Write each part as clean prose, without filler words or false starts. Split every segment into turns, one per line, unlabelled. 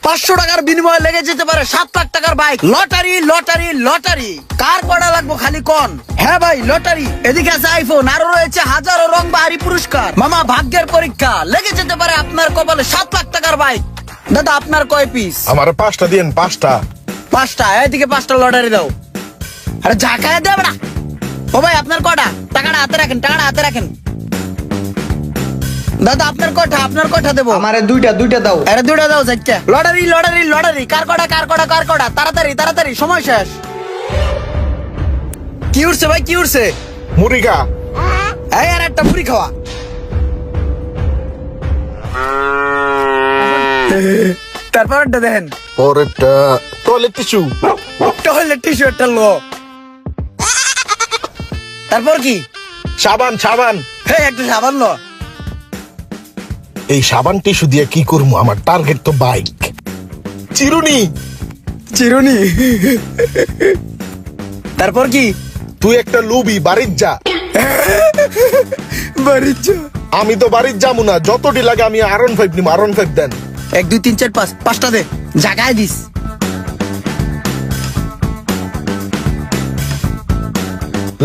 500 টাকার বিনিময়ে লেগে যেতে পারে 7 লাখ টাকার বাইক। লটারি লটারি লটারি, কার করা লাগবো খালি কোন। হ্যাঁ ভাই লটারি। এদিকে আছে আইফোন, আরো রয়েছে হাজারো রং বাহারি পুরস্কার। মামা ভাগ্যের পরীক্ষা, লেগে যেতে পারে আপনার কপালে 7 লাখ টাকার বাইক। দাদা আপনার কয় পিস?
আমার 5টা দিন, 5টা।
5টা। এদিকে 5টা লটারি দাও। আরে ঝাঁকায় দেবে না। ও ভাই আপনার কটা? টাকাটা হাতে রাখেন, টাকাটা হাতে রাখেন। দাদা আপনার কটা? আপনার কটা দেবো?
আমারে দুইটা দাও।
আরে দুটা দাও চারটা। লটারি লটারি লটারি, কার কটা কার কটা কার কটা, তাড়াতাড়ি তাড়াতাড়ি, সময় শেষ। কি উঠছে ভাই, কি উঠছে?
মুরিগা।
এই আর একটা মুড়ি খাওয়া। তারপর দেখেন
পরেরটা টয়লেট টিস্যু।
টয়লেট টিস্যু একটা লো। তারপর কি?
সাবান, সাবান।
হ্যাঁ একটা সাবান লো।
এই সাবান টিস্যু দিয়ে কি করবো? আমার টার্গেট তো বাইক। চিরুনি।
চিরুনি। তারপর কি?
তুই একটা লুবি, বাড়ির যা।
বাড়ির যা।
আমি তো বাড়ির যাবো না, যতটি লাগে আমি R15 নিব। R15 দেন।
1 2 3 4 5, 5টা দে, জাগায় দিস।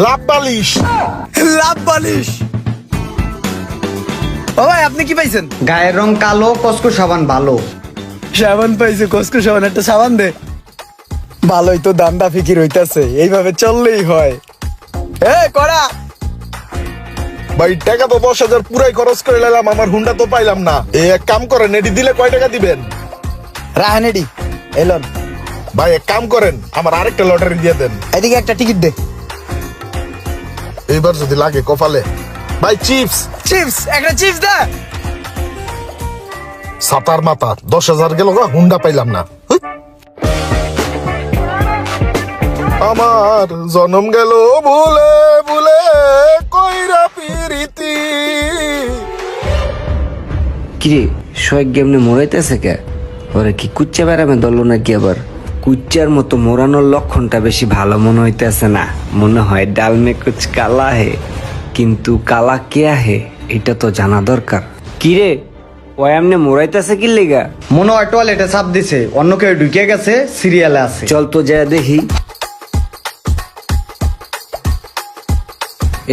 লাভ বালিশ।
লাভ বালিশ। ও ভাই আপনি কি পাইছেন?
গায়ের রং কালো, কসকো সাবান ভালো।
সাবান পাইছে, কসকো সাবান। একটা সাবান দে। ভালোই তো দান্দা ফিকির হইতাছে, এইভাবে চললেই হয়। এ কড়া।
ভাই টাকা তো 10,000 পুরাই খরচ করে নিলাম, আমার হুন্ডা তো পাইলাম না। এক কাম করেন, এটি দিলে কয় টাকা দিবেন?
রাহানেডি এলন।
ভাই এক কাম করেন, আমার আরেকটা লটারি দিয়ে দেন।
এদিকে একটা টিকিট দে।
এইবার যদি লাগে কপালে। ভাই চিপস।
চিপস, একটা চিপস দে।
সাতার মাথা 10,000 গেল গা, হুন্ডা পাইলাম না। হুই। আমার জনম গেল ভুলে ভুলে, কইরা পিরিতি।
কিরে শয়েক গেমনে মোড়াইতেছে কে? ওরে কি কুচ্চা বেড়ামে দল নাকি আবার? কুচ্চার মতো মোড়ানোর লক্ষণটা বেশি ভালো মনে হইতেছে না। মনে হয় ডাল মে কুচ কালা হে, কিন্তু কালা কে হে এটা তো জানা দরকার। কিরে ও এমনি মোড়াইতেছে কি লেগা?
মনে হয় টয়লেটে চাপ দিছে, অন্য কেউ ঢুকে গেছে, সিরিয়ালে আছে।
চল তো যা দেখি।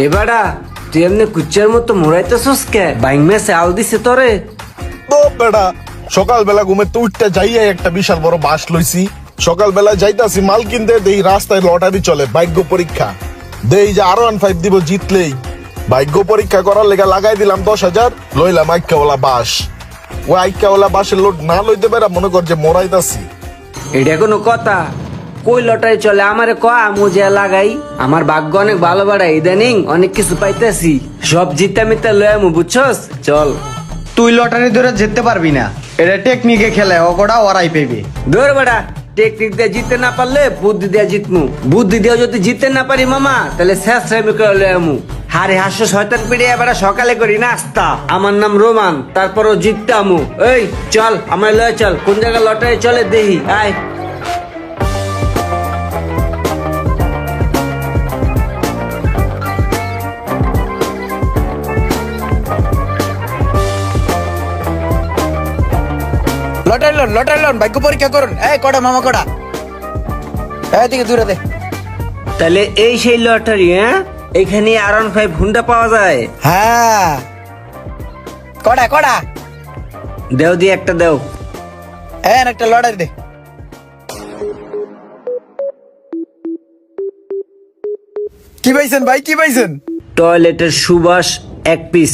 এবারা তুই এমনি কুচ্চার মতো মোড়াইতেছস কে? বাইং মেসে আল দিছে তোরে?
ও বেটা, সকালবেলা ঘুমে তো উঠতে যাইয়া একটা বিশাল বড় বাস লইছি। সকালবেলা যাইতাছি মাল কিনতে, দেই রাস্তায় লটারি চলে, ভাগ্য পরীক্ষা। দেই যে R15 দিব জিতলেই। ভাগ্য পরীক্ষা করার লেগে লাগাই দিলাম 10,000, লইলাম আইক্কাওয়ালা বাস। ওই আইক্কাওয়ালা বাসের লোড না লইতে পারা মনে কর যে মোরাইতাছি।
এটা কোনো কথা? কই লটারি চলে আমারে ক, আমু যে লাগাই। আমার ভাগ্য অনেক ভালো বাড়া, ইদানিং অনেক কিছু পাইতেছি। সব জিতা মিতা লয় আমু, বুঝছস? চল।
তুই লটারি ধরে জিততে পারবি না, এটা টেকনিকে খেলে, ওকোটা ওরাই পেবে।
ধর বেড়া, টেকনিক দিয়ে জিততে না পারলে বুদ্ধি দিয়ে জিতমু। বুদ্ধি দিয়ে যদি জিততে না পারি মামা, তাহলে শেষ টাইমে করে লয় আমু। হারে হাস্য শয়তান পিড়ে এবার সকালে করি নাস্তা। আমার নাম রোমান, তারপরও জিততে আমু। এই চল আমার লয়, চল কোন জায়গায় লটারি চলে দেখি, আয়।
লটারি লোন, লটারি লোন, ভাগ্য পরীক্ষা করুন। এই কড়া মামা কড়া, এদিকে দূরে দে।
তাহলে এই সেই লটারি? হ্যাঁ, এখানে R15 হুন্ডা পাওয়া যায়?
হ্যাঁ কড়া কড়া
দেও দিয়ে একটা দেও।
হ্যাঁ একটা লটারি দে। কি পাইছেন ভাই, কি পাইছেন?
টয়লেটের সুবাস 1 পিস।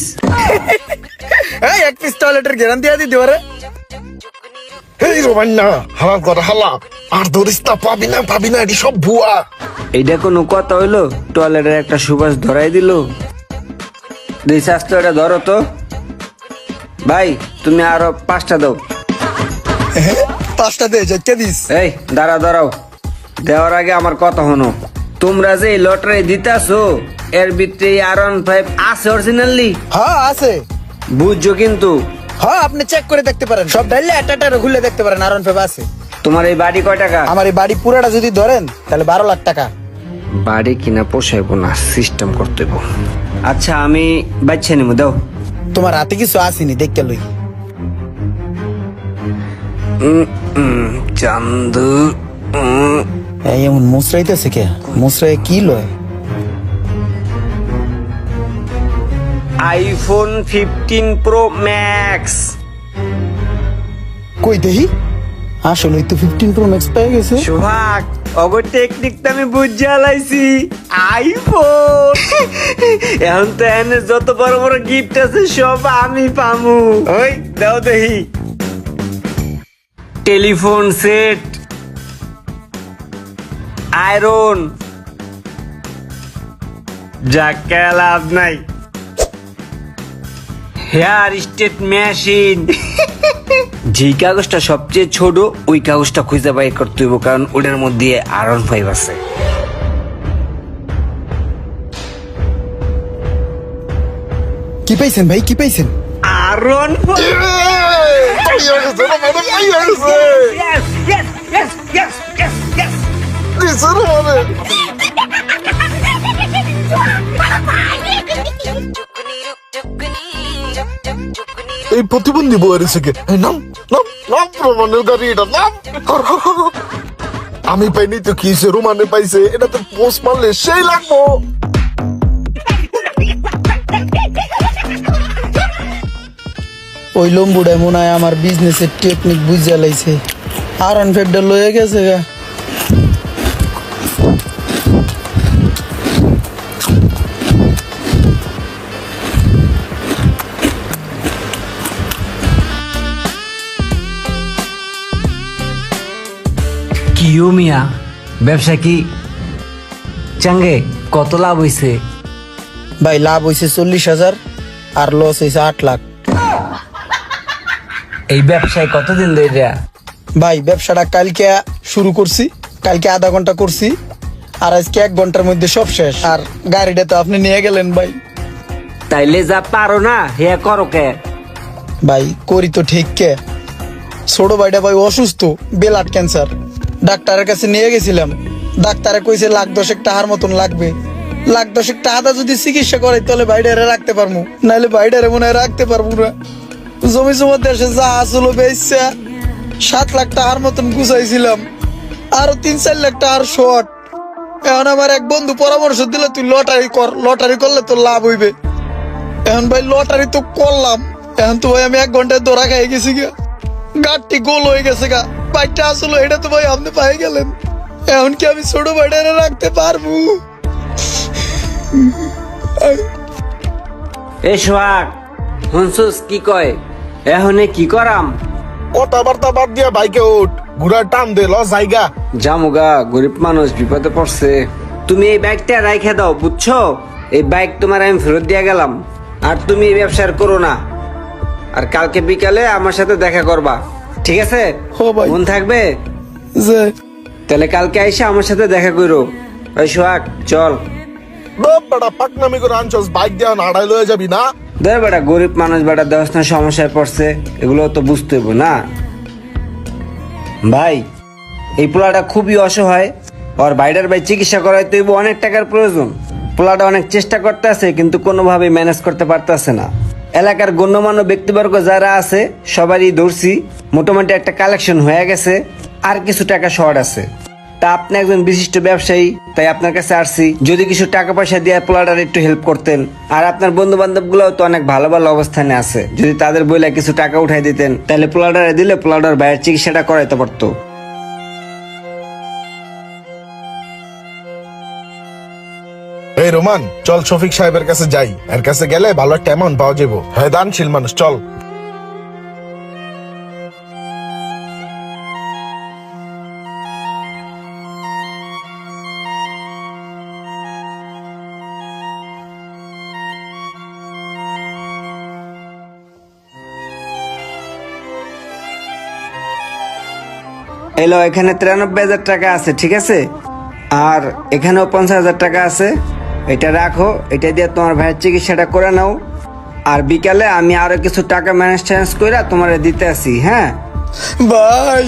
এই 1 পিস টয়লেটের গ্যারান্টি দিয়ে দিতে পারে।
এই রোমান না, হালাল কর হালা। আর ধরিস না, পাবি না পাবি না, এটি সব ভুয়া।
এইটা কোনো কথা হইলো? টয়লেটের একটা সুবাস ধরাই দিল। এটা ধরো তো ভাই, তুমি আরো 5টা দাও।
5টা দে, যাইতে দিস।
এই দাঁড়াও, দেওয়ার আগে আমার কথা হনো। তোমরা যে এই লটারি দিতাছো, এর ভিতরে R15 আছে অরিজিনালি?
হ্যাঁ আছে।
বুঝছো কিন্তু?
হ্যাঁ আপনি চেক করে দেখতে পারেন, সব ডাইলে একটা খুলে দেখতে পারেন। R15 আছে।
তোমার এই বাড়ি কয় টাকা?
আমার এই বাড়ি পুরাটা যদি ধরেন তাহলে 12 লাখ টাকা।
বাড়ি কিনা পোষাইবো না, সিস্টেম করতে হইব। আচ্ছা আমি বাচ্চা নিবো, দাও।
তোমার হাতে কিছু আসেনি, দেখতে লই।
চান্দু
এই এমন মুসরাইতেছে কে? মুসরাই কি লয়?
IPhone 15 pro max.
কই দেহি? আসলে তো 15 প্রো ম্যাক্স পেয়ে গেছে।
সোহাগ অগর টেকনিক তো আমি বুঝে লাইছি। আইফোন এখন তো এনে যত বড় বড় গিফট আছে সব আমি পামু। ওই দাও দেহি। টেলিফোন সেট, আয়রন, যাকে লাভ নাই, হেয়ার স্টেট মেশিন। যে কাগজটা সবচেয়ে ছোট ওই কাগজটা খুঁজে বাই করতে হইব, কারণ ওটার মধ্যে আয়রন 5 আছে।
কি পাইছেন ভাই, কি পাইছেন?
আয়রন
এই প্রতিবন্ধী বউয়ের থেকে নাম নাম নাম প্রমাণের গাড়ি এটা নাম। আমি পাইনি তো কি সে রুমানে পাইছে, এটা তো পোস্ট মারলে সেই লাগবো।
ওই লম্বুটাই মনে হয় আমার বিজনেসের টেকনিক বুঝে লাইছে। আর অন ফেডটা লয়ে গেছে গা।
কিও মিয়া, ব্যবসা কি চাঙ্গে? কত লাভ হইছে?
ভাই লাভ হয়েছে 40,000 আর লস হয়েছে 8 লাখ।
এই ব্যবসায় কতদিন ধরে?
ভাই ব্যবসাটা কালকে শুরু করছি, কালকে আধা ঘন্টা করছি, আর আজকে 1 ঘন্টার মধ্যে সব শেষ। আর গাড়িটা তো আপনি নিয়ে গেলেন ভাই।
তাইলে যা পারো না হে করো কে?
ভাই করি তো ঠিক কে, ছোট ভাইটা ভাই অসুস্থ, ব্লাড ক্যান্সার। ডাক্তারের কাছে নিয়ে গেছিলাম, ডাক্তারে কইছে 1,10,000 টাকার মতন লাগবে। 1,10,000 টাকা যদি চিকিৎসা করে তাহলে ভাইডারে রাখতে পারবো, নাহলে ভাইডারে মনে হয় রাখতে পারবো না। জমি জমা দেশে যা আসলো বেচা 7 লাখ টাকার মতন গুছাইছিলাম, আরো 3-4 লাখ টাকার শর্ট। এখন আমার এক বন্ধু পরামর্শ দিল, তুই লটারি কর, লটারি করলে তোর লাভ হইবে। এখন ভাই লটারি তো করলাম, এখন তো ভাই আমি 1 ঘন্টায় ধরা খাই গেছি গা, গাড়টি গোল হয়ে গেছে গা। বাইকটা আসলো এটা তো ভাই আপনি পাই গেলেন, এখন কি আমি ছোট ভাইটারে রাখতে পারবো?
এ সোহাগ হুনসুস কি কয়? এহনে কি করাম?
কথাবার্তা বাদ দিয়া বাইকে উঠ, ঘুরার টান দে, লস জায়গা।
জামুগা, গরিব মানুষ বিপদে পড়ছে। তুমি এই বাইকটা রাইখে দাও, বুঝছো? এই বাইক তোমার আমি ফেরত দিয়ে গেলাম, আর তুমি এই ব্যবসার করো না। আর কালকে বিকালে আমার সাথে দেখা করবা, ঠিক আছে?
ও ভাই।
মন থাকবে?
যে
তাহলে কালকে আইসা আমার সাথে দেখা করো। ওই সোহাগ চল।
বেটা পাকনামি করে আনছস, বাইক দিয়া নাড়াই লয়ে যাবি না?
দে বেটা, গরিব মানুষ বেটা, দেহস্থান সমস্যায় পড়ছে, এগুলো তো বুঝতে হইব না ভাই। এই পোলাটা খুবই অসহায়, ওর ভাইডার ভাই চিকিৎসা করাইতে হইব, অনেক টাকার প্রয়োজন। পোলাটা অনেক চেষ্টা করতে আছে কিন্তু কোনোভাবে ম্যানেজ করতে পারতেছে না। এলাকার গণ্যমান্য ব্যক্তিবর্গ যারা আছে সবারই ধরছি, মোটামুটি একটা কালেকশন হয়ে গেছে, আর কিছু টাকা শর্ট আছে। তা আপনি একজন বিশিষ্ট ব্যবসায়ী, তাই আপনার কাছে আসছি, যদি কিছু টাকা পয়সা দিয়ে পোলাটার একটু হেল্প করতেন। আর আপনার বন্ধু বান্ধব গুলোও তো অনেক ভালো ভালো অবস্থানে আছে, যদি তাদের বইলে কিছু টাকা উঠাই দিতেন তাহলে পোলাটারে দিলে পোলাটার ভাইয়ের চিকিৎসাটা করাইতে পারতো।
এই রোমান, চল শফিক সাহেবের কাছে যাই, এর কাছে গেলে ভালো একটা অ্যামাউন্ট পাওয়া যাবো। হ্যাঁ দানশীল মানুষ, চল।
এলো, এখানে 93,000 টাকা আছে, ঠিক আছে? আর এখানেও 50,000 টাকা আছে, এটা রাখো, এটা দিয়ে তোমার ভাইয়ের চিকিৎসাটা করে নাও। আর বিকালে আমি আরো কিছু টাকা ম্যানেজ ট্যানেজ করে তোমার দিতে আসি, হ্যাঁ?
ভাই